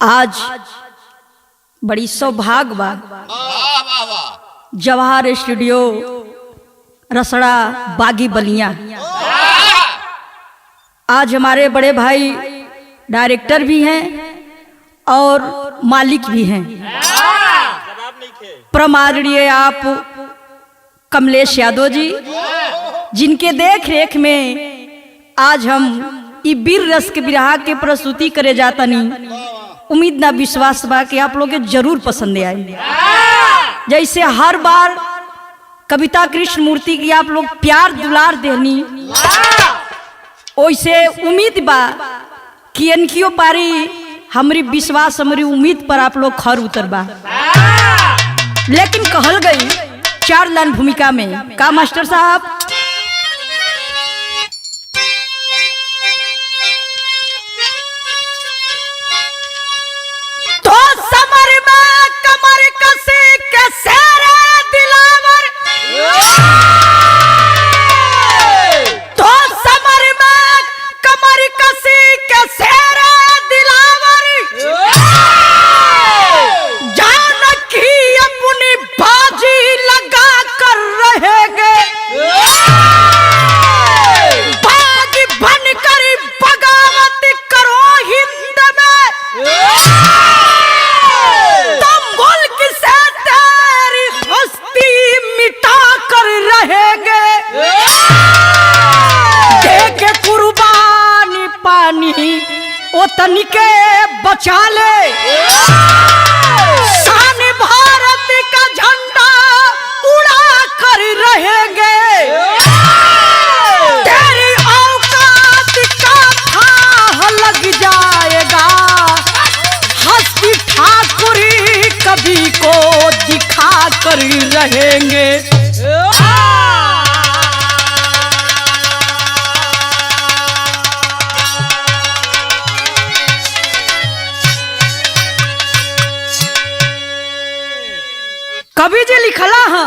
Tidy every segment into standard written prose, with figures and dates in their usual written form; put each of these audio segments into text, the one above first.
आज बड़ी सौभाग्य बा जवाहर स्टूडियो रसड़ा बागी बलिया। आज हमारे बड़े भाई डायरेक्टर भी हैं और मालिक भी हैं। प्रमादरणीय आप कमलेश यादव जी, जिनके देख रेख में आज हम ई वीर रस के बिरहा के प्रस्तुति करे जातनी। उम्मीद ना विश्वास बा कि आप लोग के जरूर पसंद आए। जैसे हर बार कविता कृष्णमूर्ति की आप लोग प्यार दुलार देनी, वैसे उम्मीद बा कि इनकियो पारी हमारी विश्वास हमारी उम्मीद पर आप लोग खर उतर बा। लेकिन कहल गई 4 लाइन भूमिका में का मास्टर साहब, तो समर में कमर कसे के सेरे दिलावर, तो समर में कमर कसे के सेरे दिलावर, जानकी अपनी बाजी लगा कर रहेंगे, बाज बनकर बगावत करो हिंद में, तो मुल्क से तेरी हस्ती मिटा कर रहेंगे, देके कुर्बानी पानी ओ तनिके बचा ले, शान भारत का झंडा उड़ा कर रहेंगे, तेरी औकात का था लग जाएगा, हस्ती ठाकुरी कभी को दिखा कर रहेंगे। कवि जी लिखला है,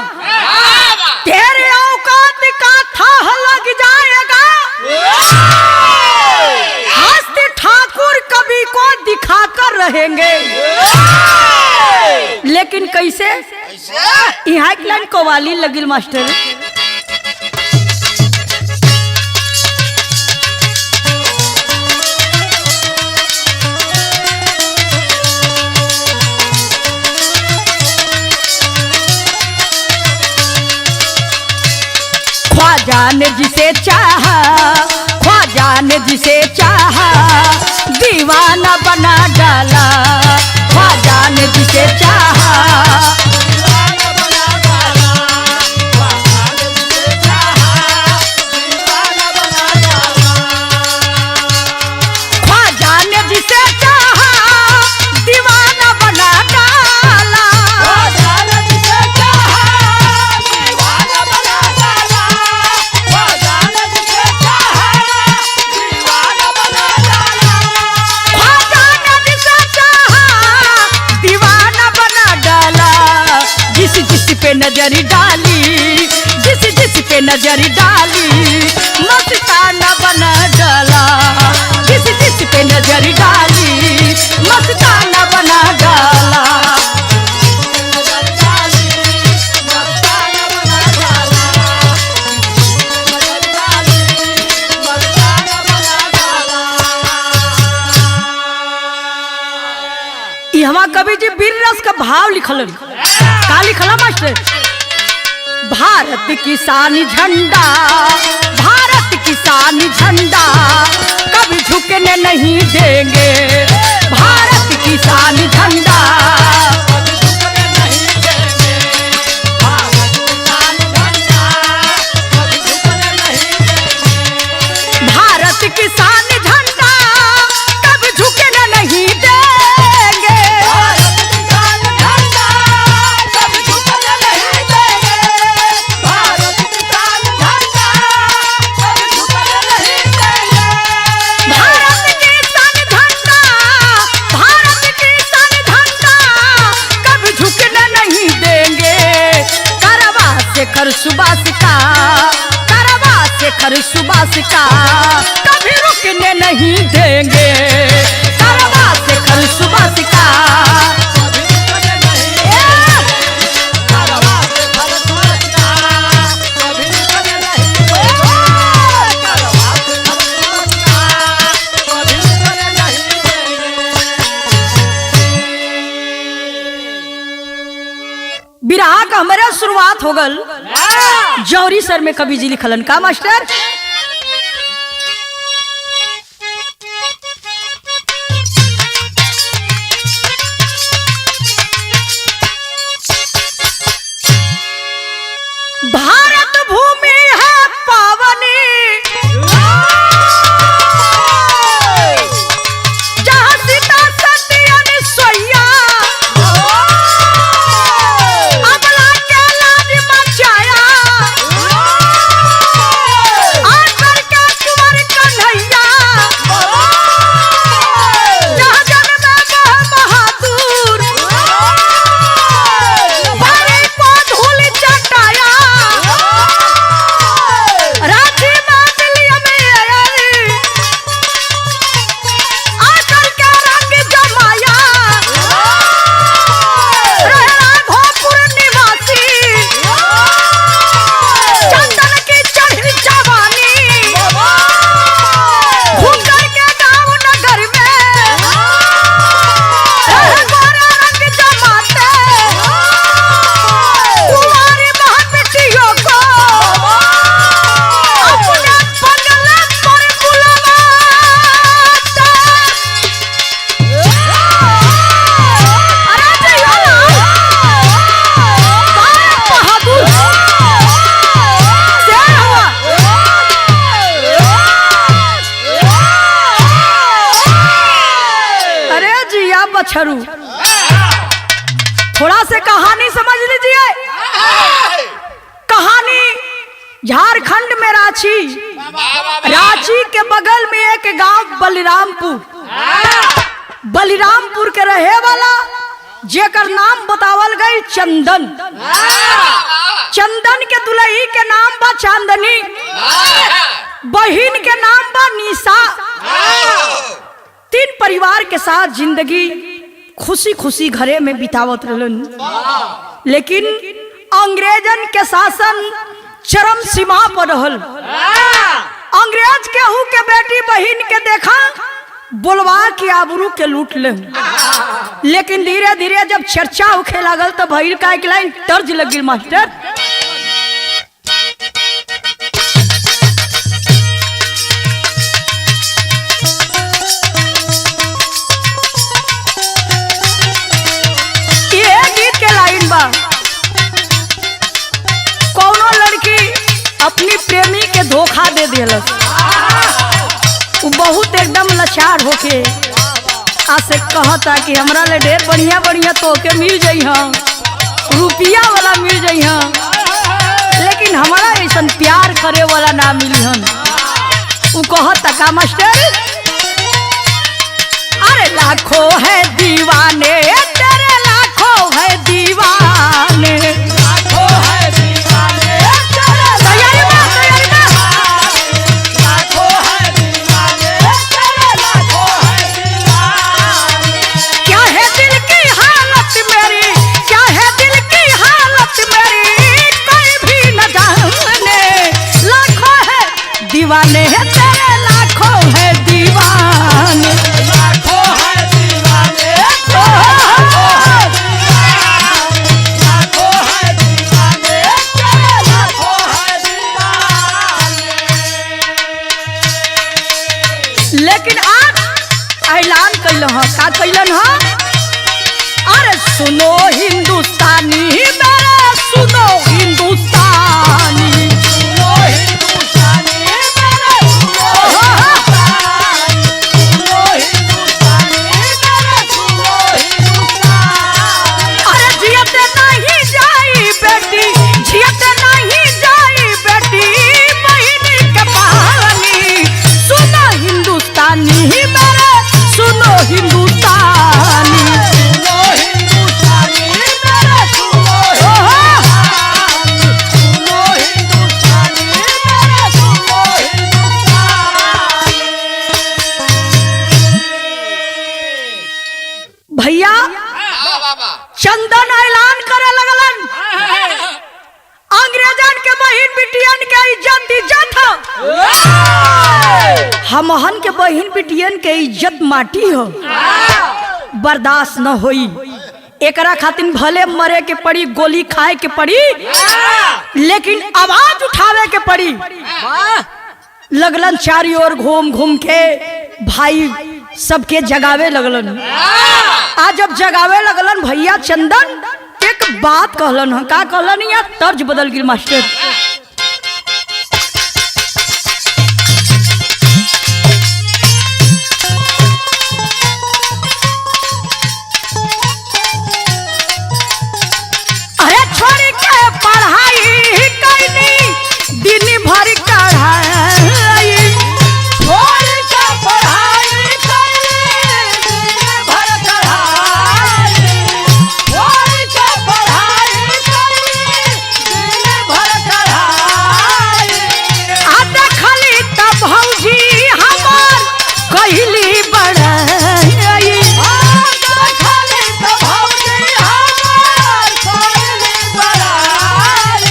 तेरे औकात का था लग जाएगा, हस्ती ठाकुर कवि को दिखा कर रहेंगे। लेकिन कैसे यहाँ एक लाइन कवाली लगिल मास्टर, ख्वाजा ने जिसे चाहा, ख्वाजा ने जिसे चाहा दीवाना बना डाला, ख्वाजा ने जिसे चाहा, ख्वाजा ने जिसे चाहा दीवाना बना डाला, पे नजर डाली, जिस पे नजर डाली मस्ताना बना डाला, जिस पे नजर डाली मस्ताना बना डाला। हमारा कवि जी वीर रस का भाव लिखल, का लिखला मास्टर, भारत की शान झंडा, भारत की शान झंडा कभी झुकने नहीं देंगे, भारत की शान झंडा, भारत की शान झंडा कभी झुकने नहीं देंगे, भारत की शान झंडा हमारे शुरुआत हो गल जौहरी सर में कवि जी लिखलन का मास्टर। भारत भूमि है पावनी जहाँ सीता सती अनसुईया अबला के लाज मचाया आकर के कुंवर कन्हैया जहाँ जन्मे बहादुर बारी को धूल चटाया रांची में दिल्ली में आकर के रंग जमाया रहना भोजपुर निवासी चंदन की चढ़ी जवानी घूमकर के गाँव नगर में रह गोरा रंग जमाते कुंवारी बहन बेटियों को अपने बंगले पर बुलवाते। अरे जियो बहादुर शेर हुआ। अरे जिया बछरू थोड़ा से कहानी समझ लीजिए। कहानी झारखंड में रांची, रांची के बगल में एक गांव बलिरामपुर, बलिरामपुर के रहे वाला जेकर नाम बतावल गई चंदन। चंदन के दुल्ही के नाम बा चांदनी, बहिन के नाम बा निशा। तीन परिवार के साथ जिंदगी खुशी खुशी घरे में बितावत रहलन, लेकिन अंग्रेजन के शासन चरम सीमा पर रहल। अंग्रेज केहू के बेटी बहिन के देखा बोलवा के आबरू के लूट ले। लेकिन धीरे धीरे जब चर्चा होखे लागल तो भइल का एक लाइन तर्ज लगिल मास्टर। ये गीत के लाइन बा, कौनो लड़की अपनी प्रेमी के धोखा दे दिलस, वो बहुत एकदम लाचार होके आसे कहता कि हमरा ले ढेर बढ़िया बढ़िया तोके मिल जाई हाँ, रुपया वाला मिल जाई हाँ, लेकिन हमारा ऐसा प्यार करे वाला ना मिली हन। वो कहता का मास्टर, अरे लाखों है दीवाने तेरे, लाखों है दीवाने, लाखों है दीवाने तेरे, तैयारी में लाखों है दीवाने तेरे, लाखों है दीवाने। क्या है दिल की हालत मेरी, क्या है दिल की हालत मेरी, कोई भी न जाने। लाखों है दीवाने तेरे, लाखों है दीवाने, लाखों है दीवाने, लाखों है दीवाने, लाखों है दीवाने। लेकिन आज ऐलान कैलन ह, का कैलन ह, अरे सुनो हिंदुस्तानी मेरे, सुनो हिंदुस्तानी, सुनो हिंदुस्तानी मेरे, सुनो हिंदुस्तानी मेरे, सुनो हिंदुस्तानी। अरे जियते नहीं जाई बेटी, जियते नहीं जाई बेटी बहिनी के पानी, सुनो हिंदुस्तानी मेरे, सुनो हिंदुस्तानी, सुनो हिंदुस्तानी मेरे, सुनो हिंदुस्तानी, सुनो हिंदुस्तानी मेरे, सुनो हिंदुस्तानी। भैया चंदन ऐलान करे लगलन, अंग्रेजन के बहिन बिटियन के इज्जत इज्जत हो, हमहन के बहिन बिटियन के इज्जत माटी हो, बर्दाश्त न होई। एकरा खातिर भले मरे के पड़ी, गोली खाए के पड़ी, लेकिन आवाज उठावे के पड़ी। लगलन चारी ओर घूम घूम के भाई सबके जगावे लगलन। आज जब जगावे लगलन भैया चंदन एक बात कहलन है। का कहलन? या तर्ज बदल गई मास्टर। अरे छोड़ के पढ़ाई कैनी दिन भर कढ़ाई, छोड़ के पढ़ाई कैनी दिन भर कढ़ाई, छोड़ के पढ़ाई कैनी दिन भर कढ़ाई। आ देखली तब भौजी हमार कहली बड़ाई, देखली तब भौजी हमार कहली बड़ाई,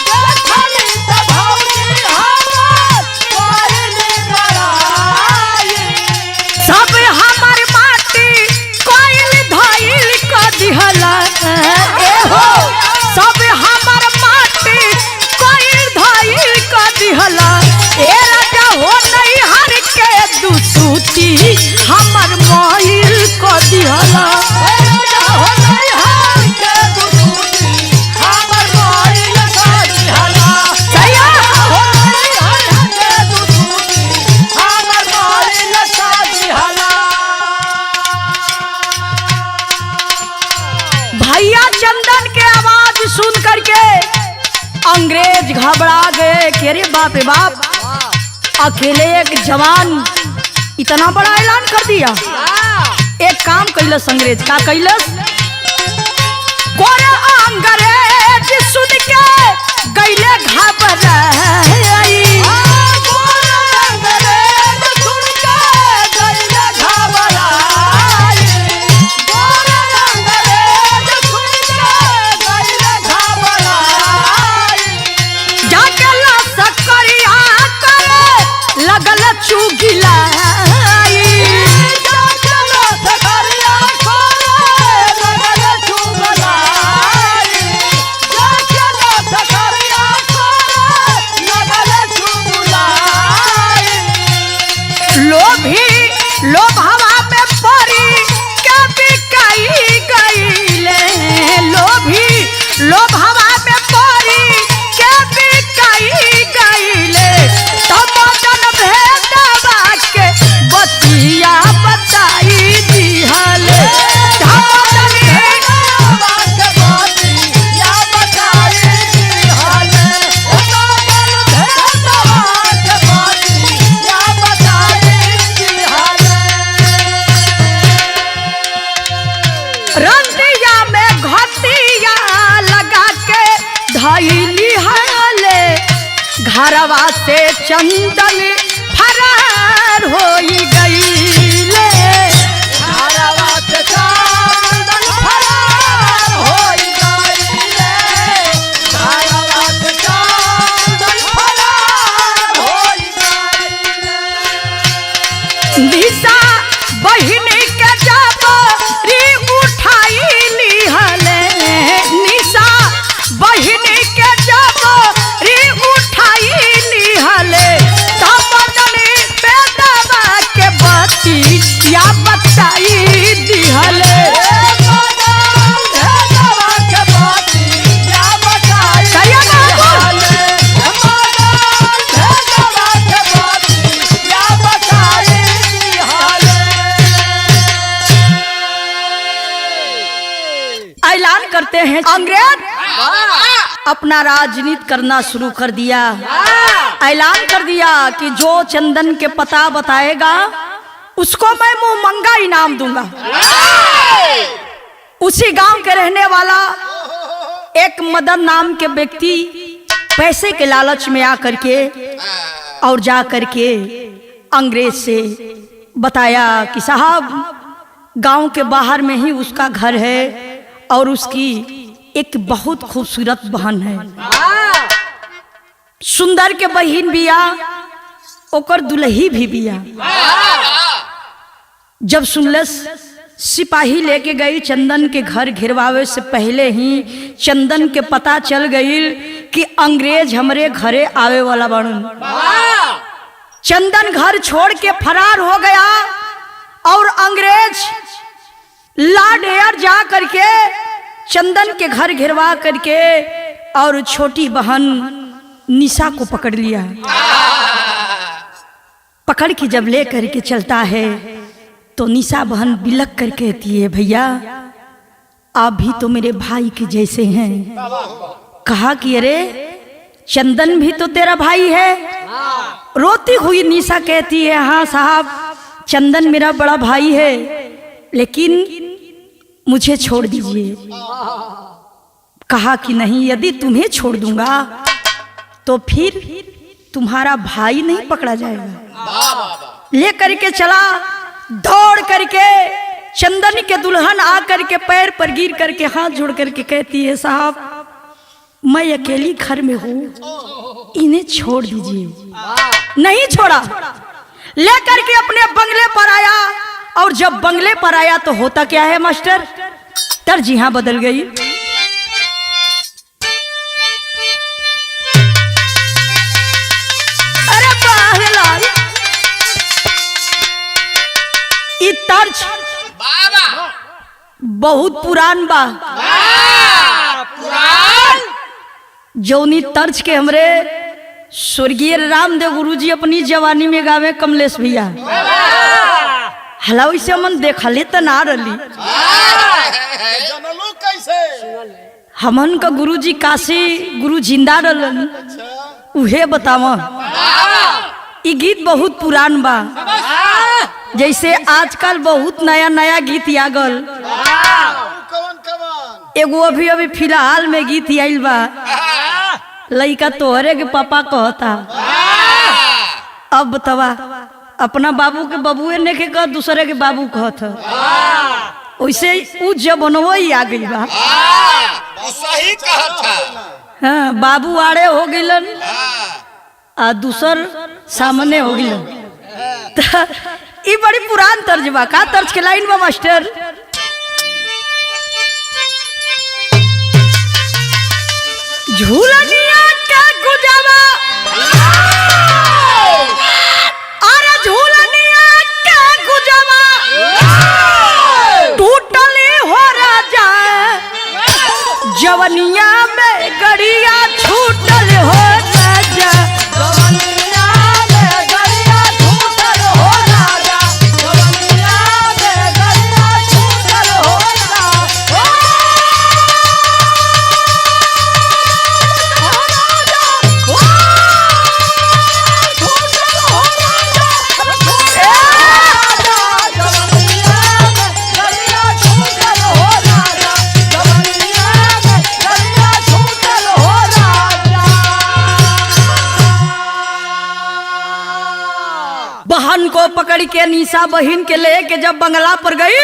देखली तब भौजी हमार कहली बड़ाई। सब हमार माटी कोइल धइल क दिहला, ए हो सब हमार माटी कोइल धइल क दिहला। ए राजा हो नहीं हर के दुसूती हमर मोइल क दिहला, ए राजा हो नहीं हर के दुसूती हमर मोइल क दिहला। सैया हो नहीं हर के दुसूती हमर मोइल क दिहला। भैया चंदन के आवाज सुन करके अंग्रेज घबरा गए कि अरे बाप रे बाप, अकेले एक जवान इतना बड़ा ऐलान कर दिया। एक काम कैलस अंग्रेज। का कैलस? कोरे अंग्रेज सुन के गईले घबराई, कोरे अंग्रेज सुन के गईले घबराई, कोरे अंग्रेज सुन के गईले घबराई। जाके लसकरिया करे लगल चुगिलाई, जाके लसकरिया करे लगल चुगिलाई, जाके लसकरिया करे लगल चुगिलाई। लोभ हवा में पड़ी के बिकाई गईले, लोभ हवा में पड़ी के बिकाई गईले। तब जन भेदवा के बतिया बताई दिहले, तब जन भेदवा के बतिया बताई दिहले, तब जन भेदवा के बतिया बताई दिहले। रंदिया में घटिया लगा के धइली हाले, घरवा से चंदन फरार होई गईले, घरवा से चंदन फरार होई गईले, घरवा से चंदन फरार होई गईले। निशा बहिन के जबरी उठाई लिहले, निशा बहिन के जबरी उठाई लिहले। तब जने पेदवा के बतिया बताई दिहले, पेदवा के बतिया बताई दिहले, पेदवा के बतिया बताई दिहले। ऐलान करते हैं अंग्रेज अपना राजनीति करना शुरू कर दिया। ऐलान कर दिया कि जो चंदन के पता बताएगा उसको मैं मुंह मंगा इनाम दूंगा। उसी गांव के रहने वाला एक मदन नाम के व्यक्ति पैसे के लालच में आकर के और जा करके अंग्रेज से बताया कि साहब गांव के बाहर में ही उसका घर है और उसकी एक बहुत खूबसूरत बहन है, सुंदर के बहिन बिया, ओकर दुल्ही भी बिया। जब सुनलस सिपाही लेके गई चंदन के घर घिरवावे से पहले ही चंदन के पता चल गई कि अंग्रेज हमरे घरे आवे वाला बनन। चंदन घर छोड़ के फरार हो गया और अंग्रेज लाडेर जा करके चंदन के घर घिरवा करके और छोटी बहन निशा को पकड़ लिया। पकड़ के जब ले करके चलता है तो निशा बहन बिलक कर कहती है, भैया आप भी तो मेरे भाई के जैसे हैं। कहा कि अरे चंदन भी तो तेरा भाई है। रोती हुई निशा कहती है, हाँ साहब चंदन मेरा बड़ा भाई है, लेकिन मुझे छोड़ दीजिए। कहा कि नहीं, यदि तुम्हें छोड़ दूंगा तो फिर तुम्हारा भाई नहीं पकड़ा जाएगा। ले करके चला, दौड़ करके चंदन के दुल्हन आ करके पैर पर गिर करके हाथ जोड़ करके कहती है, साहब मैं अकेली घर में हूँ, इन्हें छोड़ दीजिए। नहीं छोड़ा, ले करके अपने बंगले पर आया। और जब बंगले पर आया तो होता क्या है मास्टर, तरजीहां बदल गई। अरे बाहरलाल ई तर्ज बहुत पुरान बा। जौनी तर्ज के हमरे स्वर्गीय रामदेव गुरुजी अपनी जवानी में गावे कमलेश भैया। हलाउ से मन देखले त ना रली। हमन का गुरुजी काशी गुरु जिंदा रहलन, उहे बतावा। ई गीत बहुत पुरान बा, जैसे आजकल बहुत नया नया गीत आ गल। एगो अभी अभी फिलहाल में गीत आइल बा, लइका तोहरे के पापा कहता। अब बतावा, अपना बाबू के बबुए ने के कह, दूसरे के बाबू कहत। वैसे उ जब बनवई आ गई बा, सही कहा था। हाँ, बाबू आड़े हो गइलन आ दूसर सामने हो गइलन। ई बड़ी पुरान तर्ज बा। का तर्ज के लाइन बा मास्टर, झूलनिया के गुजावा, अरे झूलनिया के गुजावा टूटली हो राजा, जवनिया में गड़िया छूटल हो राजा, जवनिया में गड़िया छूटल हो राजा, जवनिया में गड़िया छूटल हो राजा। बहन को पकड़ के निशा बहन के लेके जब बंगला पर गई,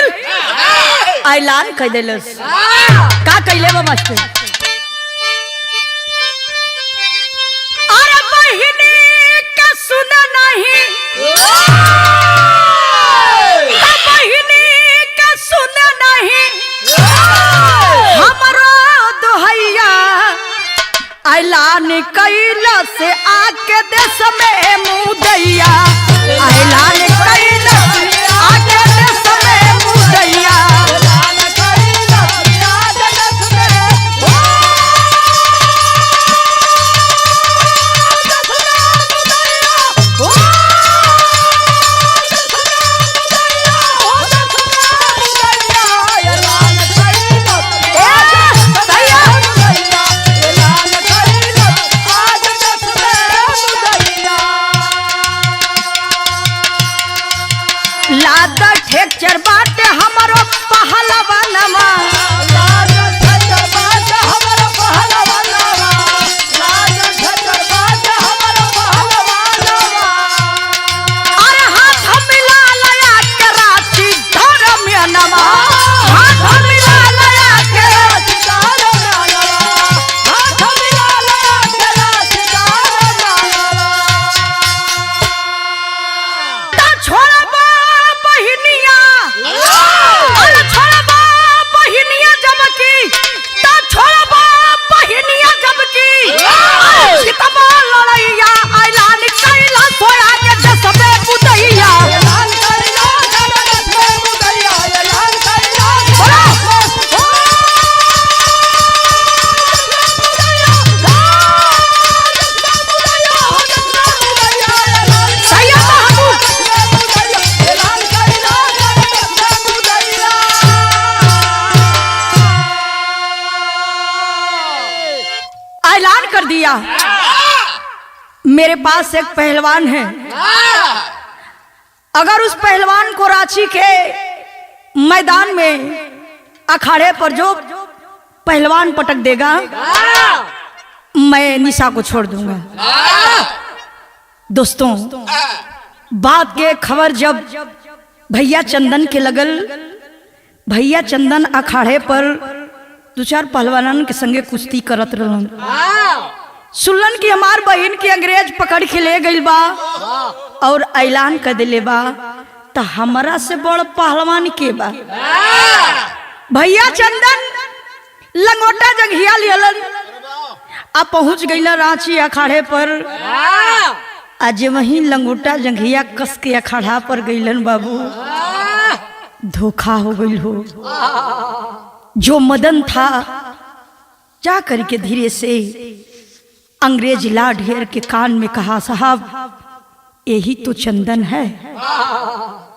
ऐलान कर दिलस। का कैले बा मास्टर, अरे बहिनी का सुन नहीं, बहिनी का सुन नहीं, हमरो दोहैया ऐलान कैला से आके देश में मुदैया, ऐलान कैला से आके देश में मुदैया, ऐलान कैला से आके देश में लादा ठेक्चर बाटे हमारो पहलवानमा, लादा ठेक्चर बाटे हमारो पहलवानमा, लादा ठेक्चर बाटे हमारो पहलवानमा, अरे हाथ मिला लया के राची धर्म नमा, हाथ मिला लया के राची धर्म नमा, हाथ मिला लया के राची धर्म नमा। ता छोड़ा बहिनिया भैया, मेरे पास एक पहलवान है, अगर उस पहलवान को रांची के मैदान में अखाड़े पर जो पहलवान पटक देगा, मैं निशा को छोड़ दूंगा। दोस्तों, बात के खबर जब भैया चंदन के लगल, भैया चंदन अखाड़े पर दो चार पहलवानन के संगे कुश्ती करत रहलन। सुनलन कि हमार बहन की अंग्रेज पकड़ के ले गइल बा और ऐलान कर दिले बा, तो हमारा से बड़ पहलवान के बा। भैया चंदन लंगोटा जंघिया लियलन, अब पहुंच गइला रांची अखाड़े पर। आज वही लंगोटा जंघिया कस के अखाड़ा पर गइलन बाबू, धोखा हो गइल हो। जो मदन था जा करके धीरे से अंग्रेज ला ढेर के कान में कहा, साहब यही तो चंदन है,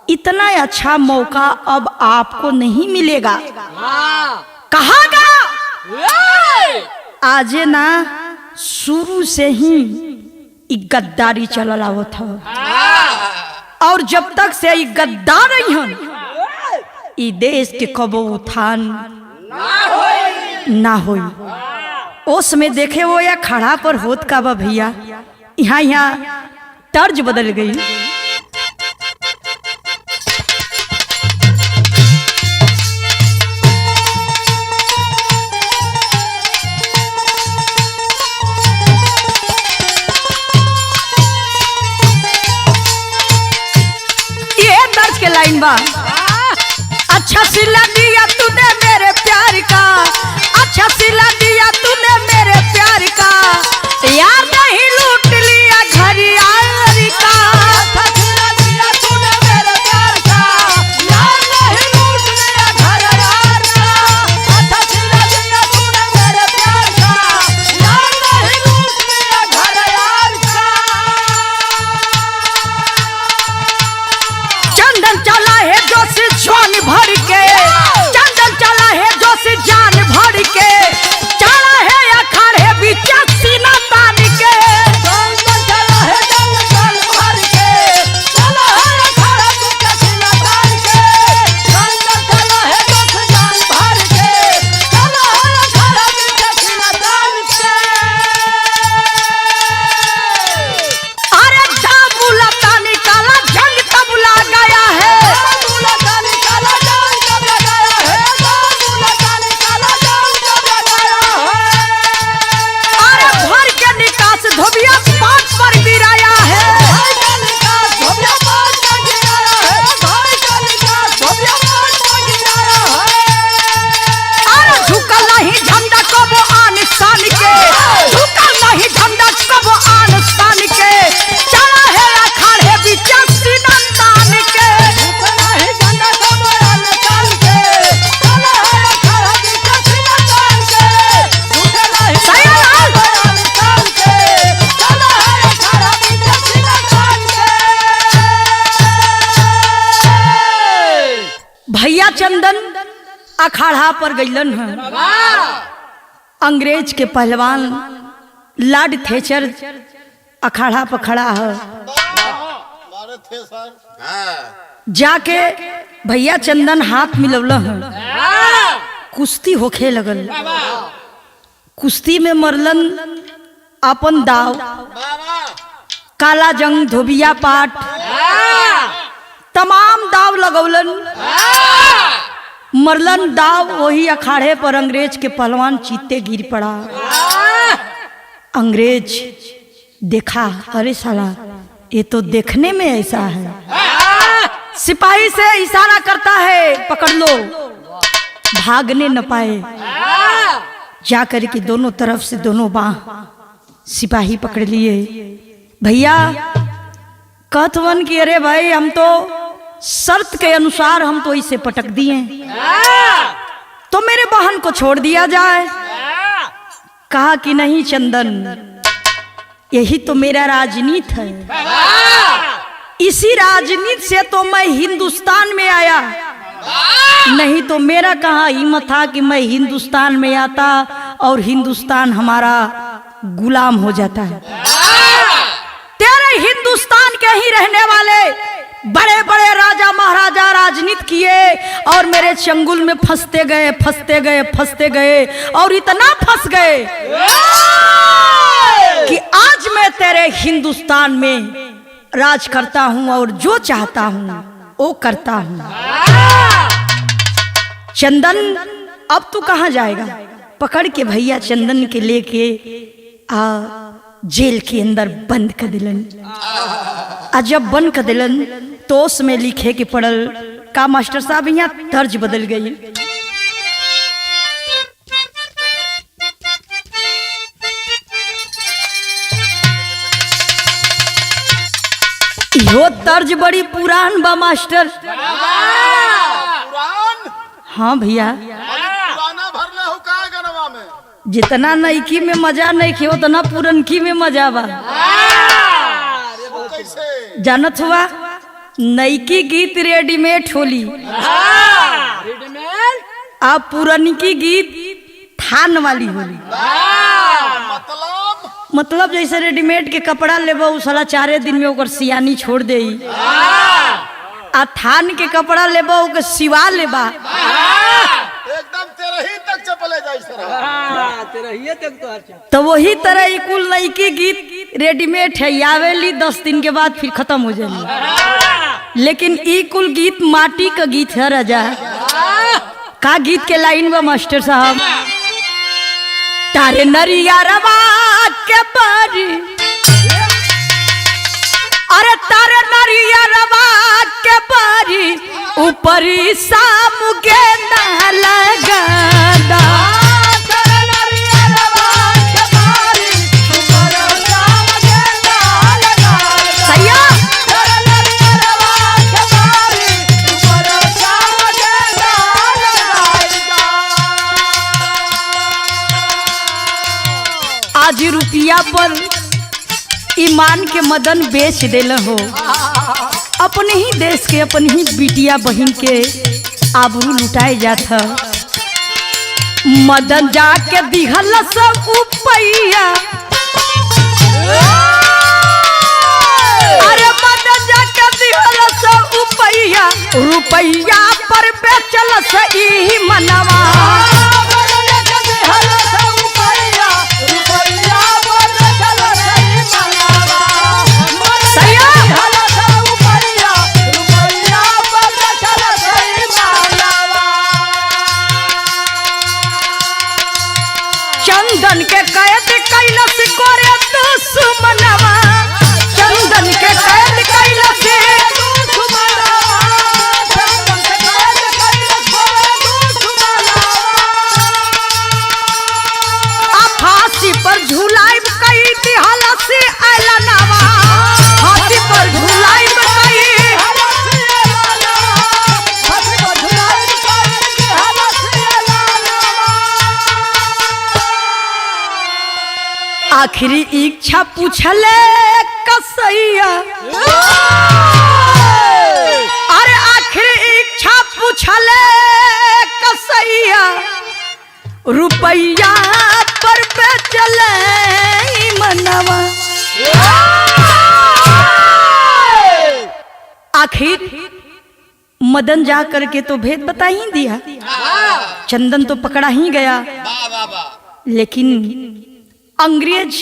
इतना अच्छा मौका अब आपको नहीं मिलेगा। कहागा आज ना शुरू से ही गद्दारी चलल आवत था, और जब तक से गद्दार हन ई देश के कबो उत्थान ना होई। उस में देखे वो या खड़ा पर होत का बा भैया, यहाँ यहाँ तर्ज बदल गई। ये तर्ज के लाइन बा, अच्छा सिला दिया तूने मेरे प्यार का, अच्छा सिला दिया तूने मेरे प्यार का, यार नहीं लूट लिया घर यार का। अच्छा सिला दिया तूने मेरे प्यार का, यार नहीं लूट लिया घर यार का। अच्छा सिला दिया तूने मेरे प्यार का, यार नहीं लूट लिया घर यार का। चंदन चला है जोश जान भर के, चंदन चला है जोश जान भर के, चला है अखाड़े बीच सीना तान के। चंदन चला है जान भर के, चला है अखाड़े बीच सीना तान के। चंदन चला है जोश जान भर के, चला है अखाड़े बीच सीना तान के। अरे दाबुला तानी काला जंग तबला गया है, धोबिया पांच पर गिराया है, अरे झुका नहीं झंडा कबो आन शान के, झुका नहीं झंडा कबो आन शान के, चला है अखाड़े बीच सीना तान के। झुका नहीं झंडा कबो आन शान के, चला है अखाड़े बीच सीना तान के। झुका नहीं झंडा कबो आन शान के, चला है अखाड़े बीच सीना तान के। भैया चंदन अखाड़ा पर गइलन है, अंग्रेज के पहलवान लॉर्ड थेचर अखाड़ा पर खड़ा है। जाके भैया चंदन हाथ मिलवल है, कुश्ती होखे लगल। कुश्ती में मरलन अपन दाव, काला जंग धोबिया पाट तमाम दाव लगौलन, मरलन दाव। वही अखाड़े पर अंग्रेज के पहलवान चीते गिर पड़ा। अंग्रेज देखा, अरे साला ये तो देखने में ऐसा है, सिपाही से इशारा करता है पकड़ लो, भागने न पाए। जाकर के दोनों तरफ से दोनों बाह सिपाही पकड़ लिए। भैया कहतवन कि अरे भाई हम तो शर्त के अनुसार हम तो इसे पटक दिए, तो मेरे बहन को छोड़ दिया जाए। कहा कि नहीं चंदन, यही तो मेरा राजनीति है, इसी राजनीति से तो मैं हिंदुस्तान में आया, नहीं तो मेरा कहाँ हिम्मत था कि मैं हिंदुस्तान में आता और हिंदुस्तान हमारा गुलाम हो जाता है। तेरे हिंदुस्तान के ही रहने वाले बड़े बड़े राजा महाराजा राजनीति किए और मेरे चंगुल में फंसते गए फंसते गए फंसते गए और इतना फंस गए कि आज मैं तेरे हिंदुस्तान में राज करता हूं और जो चाहता हूं वो करता हूं। चंदन अब तू कहां जाएगा? पकड़ के भैया चंदन के लेके आ जेल के अंदर बंद कर दिलन। आ जब बंद कर दिलन तो उसमें लिखे के पड़ल का मास्टर साहब यहाँ तर्ज बदल गई। यो तर्ज बड़ी पुरान बा मास्टर। हाँ भैया, जितना नईकी में मजा नहीं खे उतना पुरनकी में मजा बा। जानत हुआ नईकी गीत रेडीमेड होली आप पुरनकी गीत थान वाली होली। मतलब जैसे रेडीमेड के कपड़ा लेबो उ साला 4 दिन में ओकर सियानी छोड़ दे, आ थान के कपड़ा लेबो ओके सिवा लेबा एकदम तेरही तक चपले जाई सर। तेरही तक तो वही तरह कुल नईकी गीत रेडीमेड है, आवेली 10 दिन के बाद फिर खत्म हो जाएगी। लेकिन ई कुल गीत माटी का गीत है राजा। का गीत के लाइन बा मास्टर साहब? तारे नरिया रवा के बारी, अरे तारे नरिया रवा के बारी ऊपरी साम गेंदा लगादा। आज रुपया पर ईमान के मदन बेच देल हो। अपने ही देश के अपनी ही बिटिया बहन के आबरू लुटाए जाता। मदन जाके दिहल सब उपैया, अरे मदन जाके दिहल सब उपैया रुपैया पर बेचल सही मनवा। चंदन के कैद कैलस करे दुश्मनवा, चंदन के कैद कैलस फांसी पर झुलाई कई दिहल से अलनवा। फांसी पर झुलाई कई आखिरी इच्छा पूछले कसैया, अरे आखिरी इच्छा पूछले कसैया रुपैया पर बेचले मनवा। आखिर मदन जा करके तो भेद बता ही दिया, चंदन तो पकड़ा ही गया। लेकिन अंग्रेज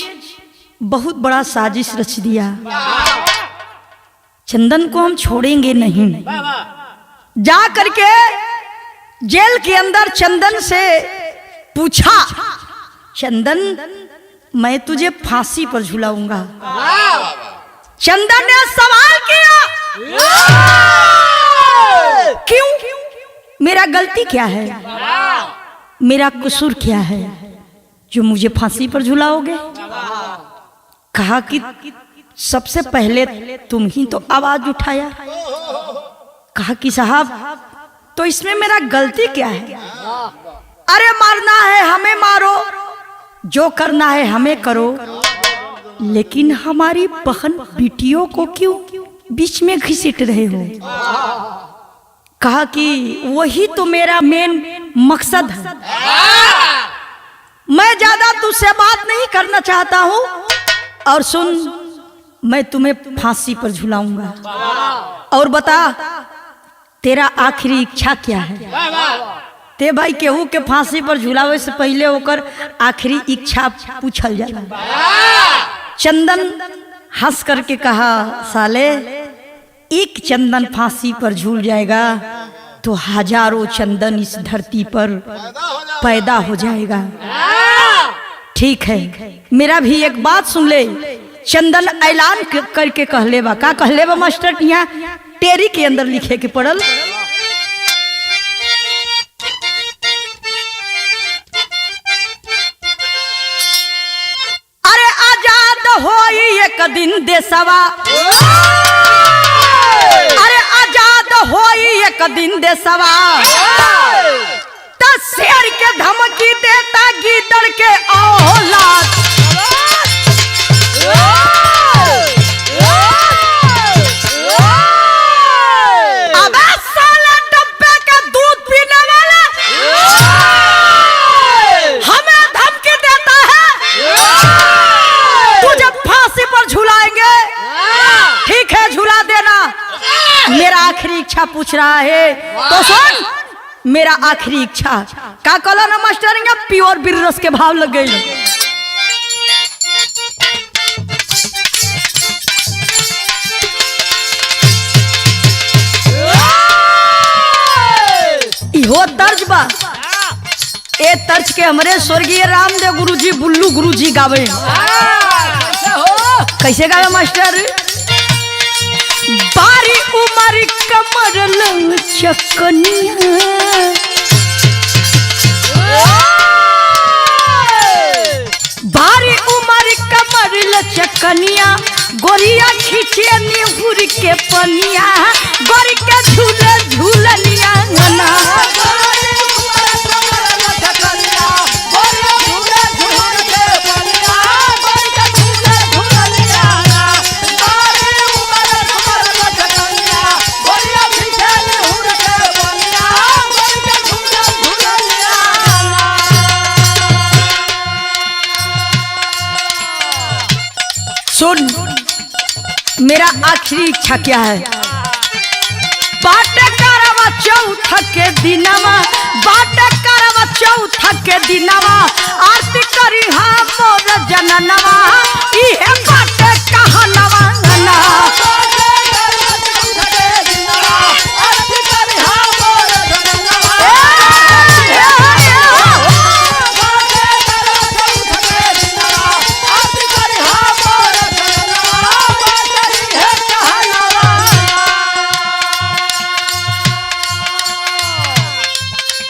बहुत बड़ा साजिश रच दिया। चंदन को हम छोड़ेंगे नहीं। जा करके जेल के अंदर चंदन से पूछा, चंदन मैं तुझे फांसी पर झुलाऊंगा। चंदन ने सवाल किया, क्यों? मेरा गलती क्या है? मेरा कसूर क्या है जो मुझे फांसी पर झुलाओगे? कहा कि सबसे पहले तुम ही तो आवाज उठाया। कहा कि साहब तो इसमें मेरा गलती क्या है? अरे मारना है हमें मारो, जो करना है हमें करो, लेकिन हमारी बहन बिटियों को क्यों बीच में घसीट रहे हो? कहा कि वही तो मेरा मेन मकसद है। मैं ज्यादा तुझसे बात नहीं करना चाहता हूँ। और सुन, मैं तुम्हें फांसी पर झुलाऊंगा। और बता तेरा आखिरी इच्छा क्या है। ते भाई केहू के फांसी पर झुलावे से पहले होकर आखिरी इच्छा पूछल जाला। चंदन हंस करके कहा, साले एक चंदन फांसी पर झूल जाएगा तो हजारों चंदन इस धरती पर पैदा हो जाएगा। ठीक है, मेरा भी एक बात सुन ले। चंदन ऐलान करके कहले बा। का कहले बा मास्टर? यहाँ टेरी के अंदर लिखे के पड़ल। अरे आजाद होई एक दिन देशवा, अरे आजाद होई एक दिन देशवा, तो शेर के धमकी देता गीदड़ के औलाद। अबे साला डब्बे का दूध पीने वाला हमें धमकी देता है, तुझे फांसी पर झुलाएंगे। ठीक है, झुला देना। मेरा आखिरी इच्छा पूछ रहा है तो सुन। मेरा आखिरी इच्छा का कहला ना मास्टर? प्योर बीर रस के भाव लग गई। इहो तर्ज बा। ए तर्ज के हमरे स्वर्गीय रामदेव गुरुजी, बुल्लू गुरुजी गावे। कैसे गावे मास्टर? बारी उमर कमर लचकनिया, बारी उमर कमर लचकनिया, गोरिया खींचे निहुर के पनिया, गोरी के झूले झूलनिया ना। सुन, मेरा आखिरी इच्छा क्या है? बाटे करवा चौथ के दिनवा, बाटे करवा चौथ के दिनवा, आरती करी हाँ मोर जननवा, इहे बाटे कहनवा ना।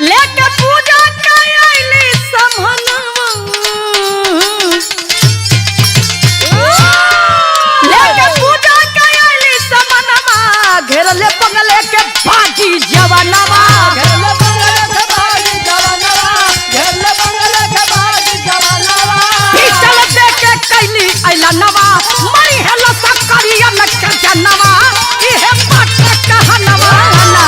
लेके पूजा कइली समहनवा, लेके पूजा कइली समहनवा, घेरले बंगले के बाजी जवानवा, घेरले बंगले के बाजी जवानवा, घेरले बंगले के बाजी जवानवा, पीछल देके कइली ऐलनवा, मरी हेलो सकरिया न के जनवा, इहे बात कहनवा ना।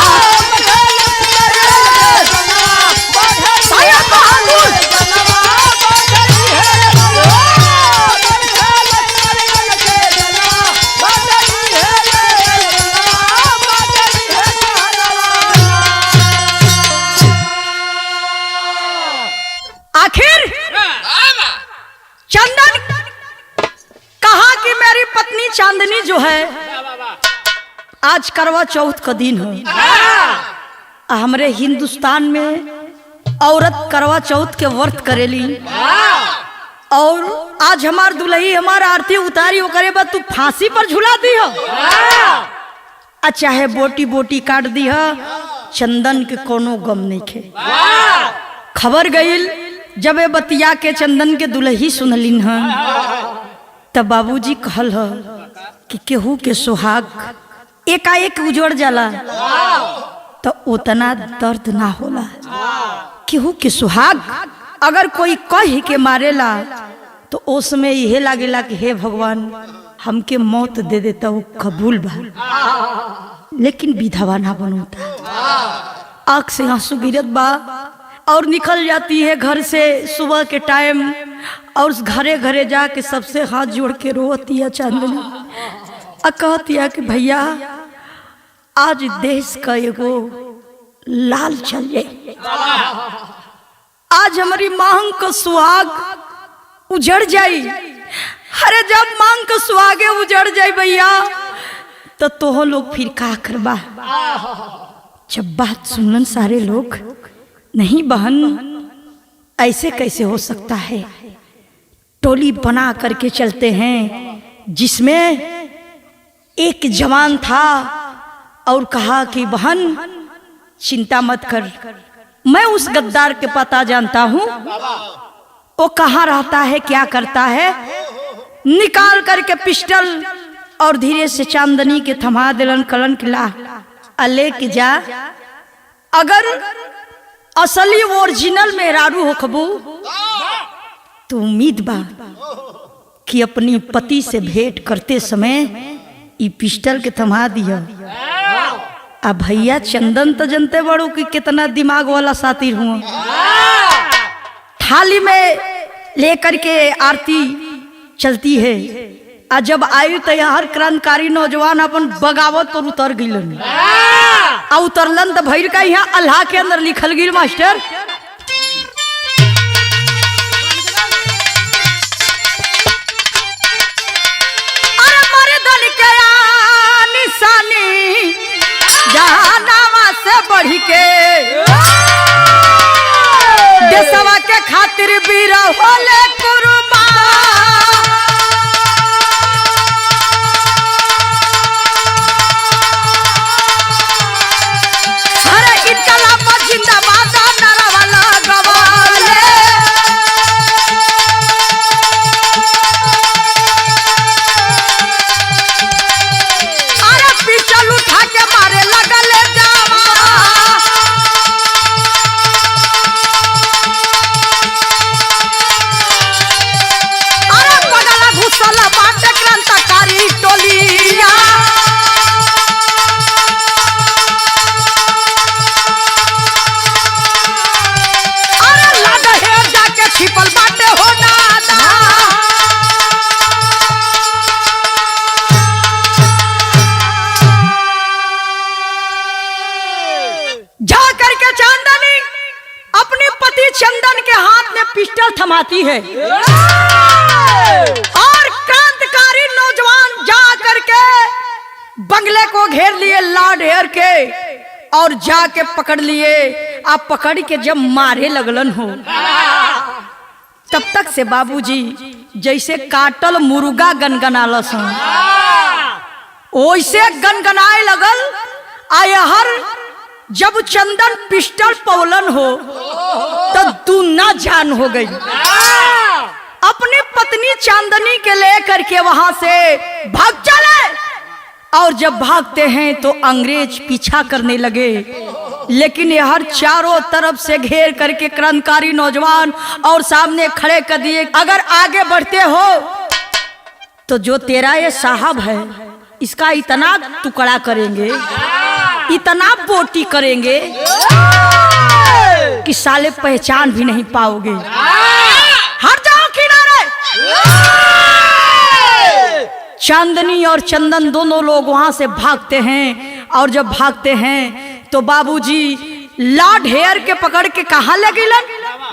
आखिर चंदन कहा कि मेरी पत्नी चांदनी जो है, आज करवा चौथ का दिन है। हमरे हिंदुस्तान में औरत करवा चौथ के व्रत करेली, और आज हमार दुल्ही हमार आरती उतारी हो करे तू फांसी पर झुला दी हो। चाहे बोटी बोटी काट दी हो, चंदन के कोनो गम नहीं खे। खबर गईल जब ए बतिया के चंदन के दुल्ही सुनलिन ह, तब बाबूजी कहल ह कि केहू के सुहाग एकाएक उजड़ जाला तो उतना दर्द ना होला। केहू के सुहाग अगर कोई कह के मारेला तो उसमें यह लागेला कि हे भगवान हमके मौत दे देता वो कबूल बा, लेकिन विधवा ना बनूता। आँख से आंसू गिरत बा। और निकल जाती है घर से सुबह के टाइम और उस घरे घरे जाके सबसे हाथ जोड़ के रोती है चांदनी और कहती है कि भैया आज देश का एगो लाल चल जाए, आज हमारी मांग का सुहाग उजड़ जाई। अरे जब मांग का सुहागे उजड़ जाए भैया तो तोह लोग फिर का करबा। जब बात सुनन सारे लोग, नहीं बहन ऐसे कैसे हो सकता है, टोली बना करके चलते हैं जिसमें एक जवान था और कहा कि बहन चिंता मत कर, मैं उस गद्दार के पता जानता हूं, वो कहाँ रहता है क्या करता है। निकाल करके पिस्टल और धीरे से चांदनी के थमा दिलन कलन किला अले की जा। अगर असली ओरिजिनल मेहरारू होखबू तो उम्मीद बा कि अपनी पति से भेंट करते समय ई पिस्टल के थमा दिया। अब भैया चंदन तो जनते बड़ो कि कितना दिमाग वाला साथी हुआ। थाली में लेकर के आरती चलती है और जब आयु तैयार क्रांतिकारी नौजवान अपन बगावत पर उतर गिलन और उतरलन तो भैर का यहाँ अल्लाह के अंदर लिखल गिल मास्टर। अरे मारे दल के निशानी जहानावा से बढ़ के देशवा के खातिर वीर होले कुर्बान। अरे इनकलाब जिंदाबाद नारा वाला गवाले। अरे पिस्टल उठा के मारे लगले जावा। बाटे क्रांतिकारी टोलिया। अरे लाड है जाके छिपल बाटे हो दादा। जा करके चांदनी अपने पति चंदन के हाथ में पिस्टल थमाती है और क्रांतिकारी नौजवान जा करके बंगले को घेर लिए लाड हेयर के और जाके पकड़ लिए। आप पकड़ के जब मारे लगलन हो तब तक से बाबूजी जैसे काटल मुर्गा गनगनालस वैसे गनगनाए लगल। आयहर जब चंदन पिस्टल पवलन हो तो दूना जान हो गई। अपनी पत्नी चांदनी के लेकर के वहां से भाग चले और जब भागते हैं तो अंग्रेज पीछा करने लगे। लेकिन ये हर चारों तरफ से घेर करके क्रांतिकारी नौजवान और सामने खड़े कर दिए, अगर आगे बढ़ते हो तो जो तेरा ये साहब है इसका इतना टुकड़ा करेंगे, इतना बोटी करेंगे कि साले पहचान भी नहीं पाओगे। हट जाओ किनारे। चांदनी और चंदन दोनों लोग वहां से भागते हैं और जब भागते हैं तो बाबूजी लाड हेयर के पकड़ के कहां लगिलन?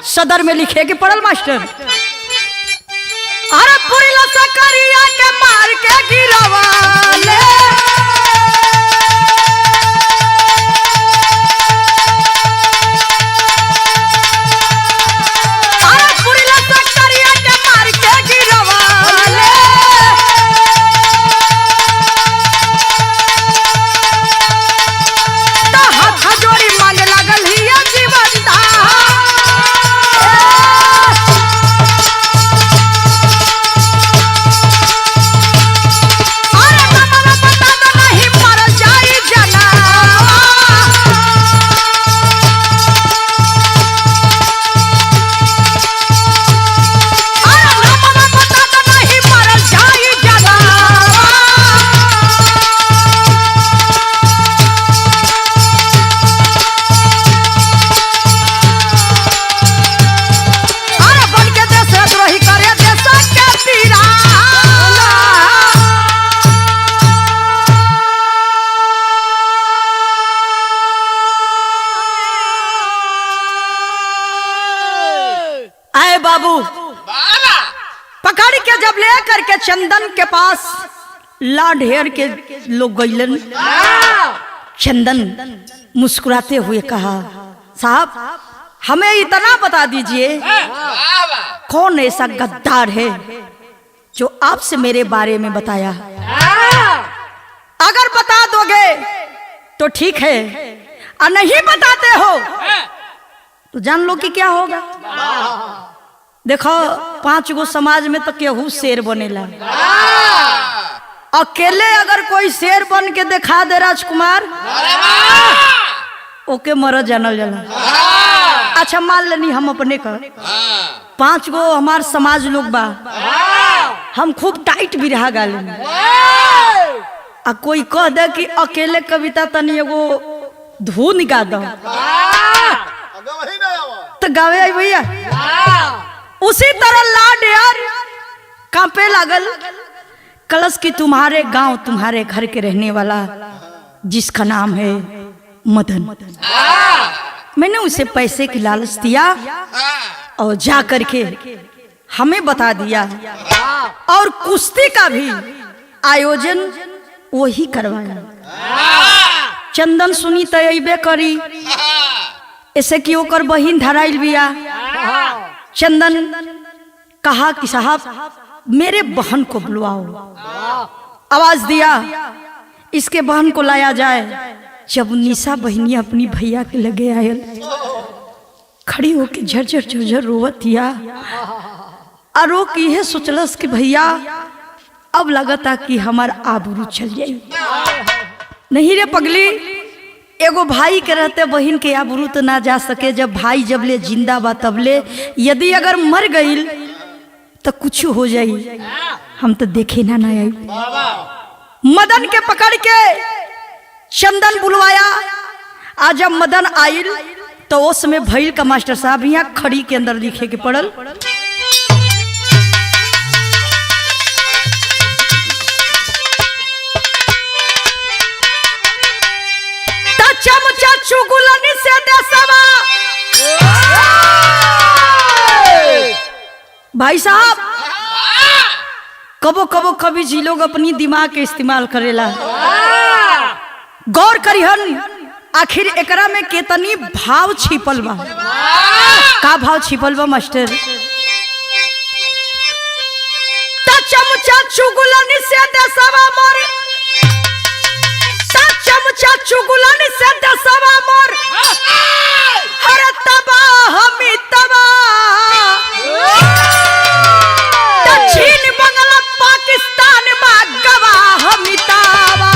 सदर में लिखे के पड़ल मास्टर। अरे पूरी लसकरिया के मार के गिरवाले। बता बाबू पकड़ के जब ले करके चंदन के पास ला ढेर के लोग गईलन। चंदन मुस्कुराते हुए कहा, साहब हमें इतना बता दीजिए कौन ऐसा गद्दार है जो आपसे मेरे बारे में बताया। अगर बता दोगे तो ठीक है, और नहीं बताते हो तो जान लो कि क्या होगा। देखो 5 गो समाज में तो केहू शेर बनेला, अकेले अगर कोई शेर बन के दिखा दे राजकुमार, ओके मर जानल जाला। अच्छा मान लेनी हम अपने का 5 गो हमार समाज लोग बा, हम खूब टाइट भी रहा गाले, आ कोई कह दे कि अकेले कविता तनी एगो धुन गा दो तो गावे आई भैया। उसी तरह लाड यार कांपे लागल, कलश की तुम्हारे गांव तुम्हारे घर के रहने वाला जिसका नाम है मदन, मैंने उसे पैसे की लालच दिया और जा करके हमें बता दिया, और कुश्ती का भी आयोजन वही करवाया। चंदन सुनी तो अबे करी, ऐसे कि ओकर बहिन धराइल बिया। चंदन कहा कि साहब मेरे बहन को बुलवाओ। आवाज दिया इसके बहन को लाया जाए। जब निशा बहनी अपनी भैया के लगे आयल, खड़ी होके झरझर झरझर रोवतिया, और रो की है सोचलस कि भैया अब लगता कि हमार आबरू चल जाई। नहीं रे पगली, एगो भाई के रहते बहन के आबरू तो ना जा सके। जब भाई जब ले जिंदा बा तबले, यदि अगर मर गईल तो कुछ हो जाई, हम तो देखे ना आई। मदन के पकड़ के चंदन बुलवाया। आज जब मदन आयल तो उस में भैल का मास्टर साहब यहाँ खड़ी के अंदर लिखे के पड़ल, चमचा चुगुलन से देसवा। भाई साहब कबो कबो कभी जी लोग अपनी दिमाग के इस्तेमाल करेला, गौर करिहन आखिर एकरा में केतनी भाव छिपल बा। का भाव छिपल बा मास्टर? चमचा चुगुलन से देसवा मोर, चमचा चुगुलन से देसवा मोर, अरे तबाह हमी तबाह। दक्षिण बंगला पाकिस्तान में गवाह हमी तबाह।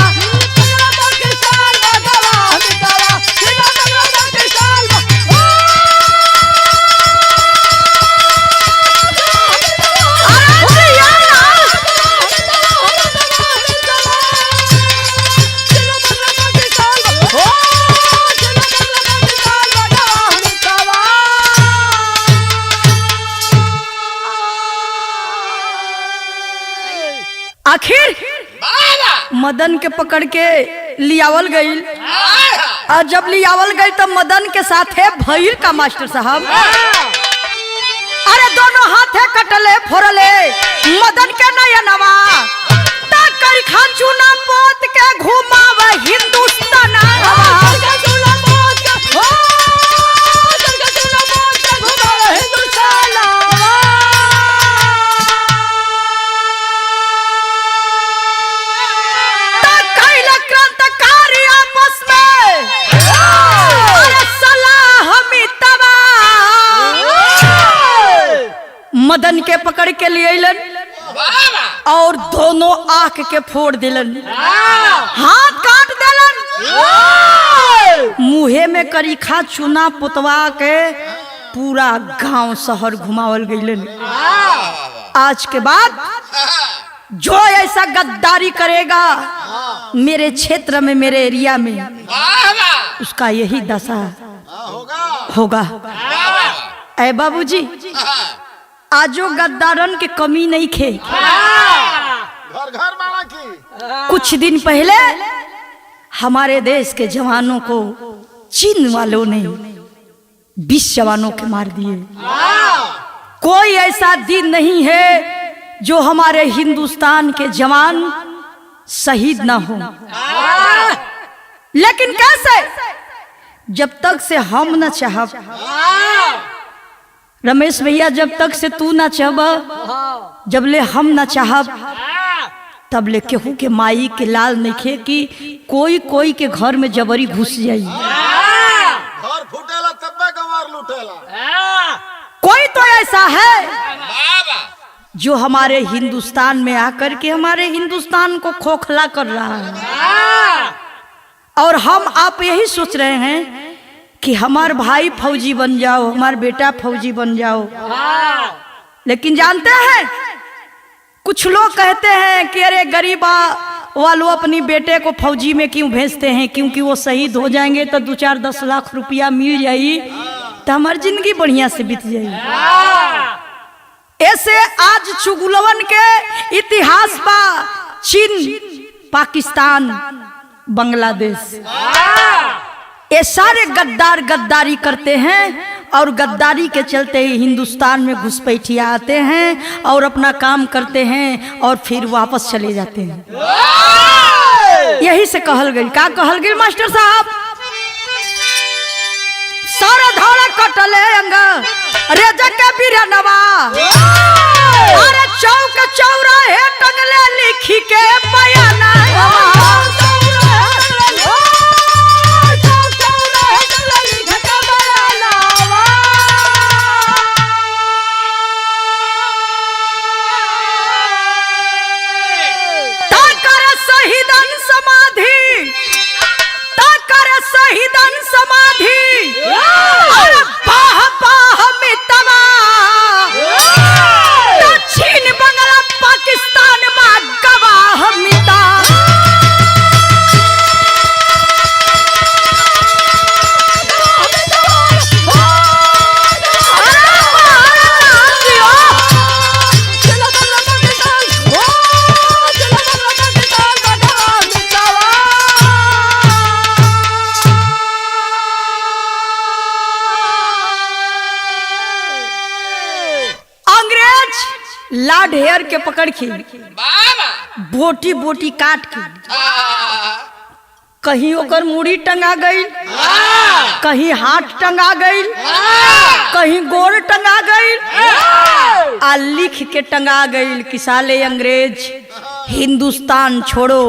आखिर मदन के पकड़ के लियावल गई, और जब लियावल गई तो मदन के साथ है भैल का मास्टर साहब। अरे दोनों हाथे कटले फोड़ले मदन के नयनवा, ताकर खान चूना पोत के घुमावे हिंदुस्तान। मदन के पकड़ के लिए और दोनों आंख के फोड़ दिलन, हाथ काट दिलन, मुहे में करीखा चूना पुतवा के पूरा गांव शहर घुमावल गईलन। आज के बाद जो ऐसा गद्दारी करेगा मेरे क्षेत्र में, मेरे एरिया में, उसका यही दशा होगा। ऐ बाबूजी आजो गद्दारन के कमी नहीं खे। घर घर मारा की। कुछ दिन पहले हमारे देश के जवानों को चीन वालों ने 20 जवानों के मार दिए। कोई ऐसा दिन नहीं है जो हमारे हिंदुस्तान के जवान शहीद ना हो। लेकिन कैसे? जब तक से हम न चाहब, रमेश भैया, जब तक से तू ना चाहब, जब ले हम ना चाहब, तब ले केहू के माई के लाल नहीं कि कोई कोई के घर में जबरी घुस जाई। घर फूटेला तब्बे गंवार लूटेला। कोई तो ऐसा है जो हमारे हिंदुस्तान में आकर के हमारे हिंदुस्तान को खोखला कर रहा है। और हम आप यही सोच रहे हैं कि हमार भाई फौजी बन जाओ, हमार बेटा फौजी बन जाओ। लेकिन जानते हैं, कुछ लोग कहते हैं कि अरे गरीबा वालों अपनी बेटे को फौजी में क्यों भेजते हैं, क्योंकि वो शहीद हो जाएंगे तो 2-4-10 लाख रुपया मिल जाएगी तो हमारी जिंदगी बढ़िया से बीत जाएगी। ऐसे आज चुगलवन के इतिहास बा, चीन, पाकिस्तान, बांग्लादेश, ये सारे गद्दार गद्दारी करते हैं और गद्दारी के चलते ही हिंदुस्तान में घुसपैठिया आते हैं और अपना काम करते हैं और फिर वापस चले जाते हैं। यही से कहल गई, का कहल गई मास्टर साहब? सारा धौला कटले अंग रेजा के बिरनवा, अरे चौक चौराहे टंगले लिखी के बयाना। शहीदन समाधि अरे पाह पाह मितवा, दक्षिण बंगला पाकिस्तान में गवाह मिता। लाड हेयर के पकड़ के बोटी बोटी काट के कहीं ओकर मुड़ी टंगा गई, कहीं हाथ टंगा गई, कहीं गोड़ टंगा गई, आ लिख के टंगा गई कि साले अंग्रेज हिंदुस्तान छोड़ो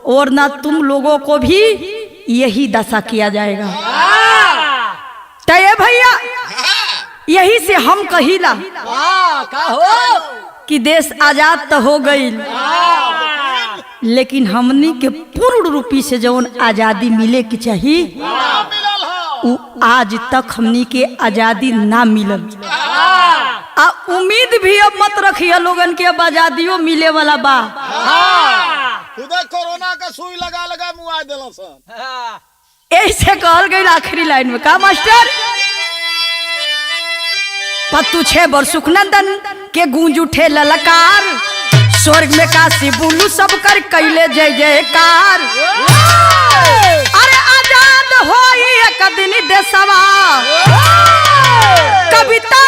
और ना तुम लोगों को भी यही दशा किया जाएगा। तय भैया, यही से हम कहिला कि देश आजाद तो हो गई, लेकिन हमनी के पूर्ण रूपी से जौन आजादी मिले की चाहिए आज तक हमनी के आजादी ना मिलल। आ उम्मीद भी अब मत रखिए लोगन के अब आजादियों मिले वाला बा। खुदा कोरोना का सुई लगा लगा मुआ देला सन। ऐसे कहल गई आखिरी लाइन में, का मास्टर? पत्तू 6 बर सुखनंदन के गूंज उठे ललकार, स्वर्ग में काशी बुलू सब कर कैले जय जयकार। अरे आजाद होई एक दिन देशवा, कविता